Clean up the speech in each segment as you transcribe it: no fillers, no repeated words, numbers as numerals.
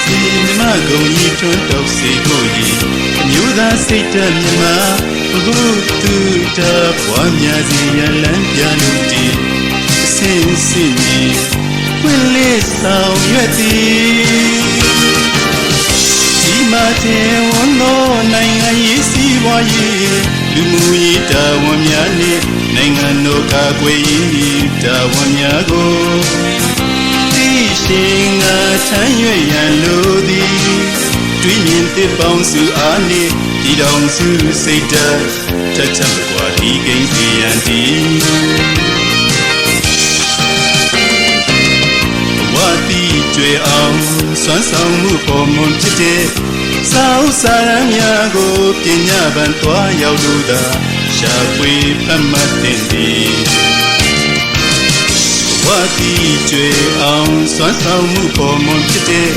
စီမြမကုံကြီးထွန်းတောက်စေကိုကြီးအမျိုးသားစိတ်ဓာတ်မြမဘုသူတာပွားများစီရလန်းပြလို့တည်အစင်းစင်းကြီးပွင့်လေးဆောင်ရွက်သည်ဒီမှာတင်ဝန်တော်နိုင်ငံရေးစီးပွားရေးလူမှုရေးတာဝန်များနှင့်နိုင်ငံတော်ကာကွယ်ရေးတာဝန်များကိုသိရှင်ငါထမ်းရွက်ရန်လိုသည်တွေးမြင်သစ်ပေါင်းစုအားနှင့်ဒီတောင်စုစိတ်ဓာတ်ထက်ထက်ကွာဒီကိန်းစီရန်တီဘဝတိကျွေအောင်စွမ်းဆောင်မှုပေါ်မွန်ဖြစ်တဲ့စာဥစာရမ်းများကိုပညာပန်သွားရောက်လို့သာရှာဖွေဖတ်မှတ်တင်သည်ဘဝတိကျွေအောင်စွမ်းဆောင်မှုပေါ်မွန်ဖြစ်တဲ့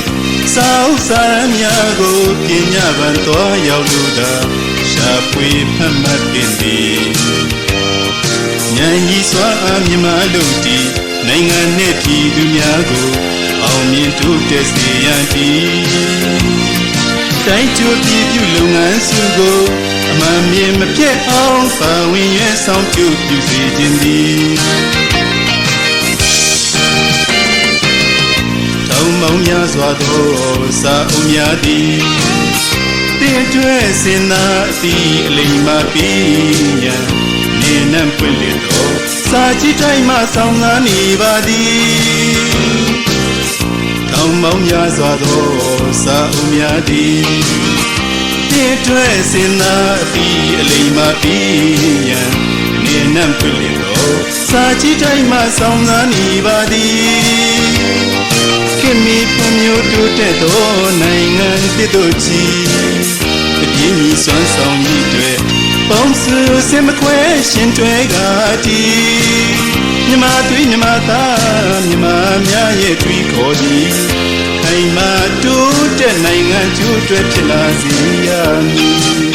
စာဥစာရမ်းများကိုပညာပန်သွားရောက်လို့သာရှာဖွေဖတ်မှတ်တင်သည်ဉာဏ်ကြီးစွာအားမြမလို့တည်နိုင်ငံနဲ့ပြည်သူများကိုအောင်မြင်တိုးတက်စေရန်တည်တိုင်းကျိုးပြည်ပြုလုပ်ငန်းစုကိုအမှန်မြင်မပြတ်အောင်ပါဝင်ရွယ်ဆောင်ပြုစေခြင်းသည်ထောင်ပေါင်းများစွာသောစာအုပ်များသည်တင်တွဲစင်သာအသည့်အလိမ္မာပြီးရန်နေနှံ့ပွင့်လေသောစာကြည့်တိုင်းမှဆောင်ကားနေပါသည်ထောင်ပေါင်းများစွာသောစာအုပ်များသည်တင်တွဲစင်သာအသည့်အလိမ္မာပြီးရန်နေနှံ့ပွင့်လေသောစာကြည့်တိုင်းမှဆောင်ကားနေပါသည်ခင်မီဖွံ့ဖြိုးတိုးတက်သောနိုင်ငံတစ်တို့ကြီးအပြင်းကြီးစွမ်းဆောင်ရည်တွေပေါင်းစုစင်မခွဲရှင်တွေကတည်မြမသွေးမြမသားမြမများရဲ့တွေးခေါ်သည်ခိုင်မာတိုးတက်နိုင်ငံကျိုးအတွက်ဖြစ်လာစေရမည်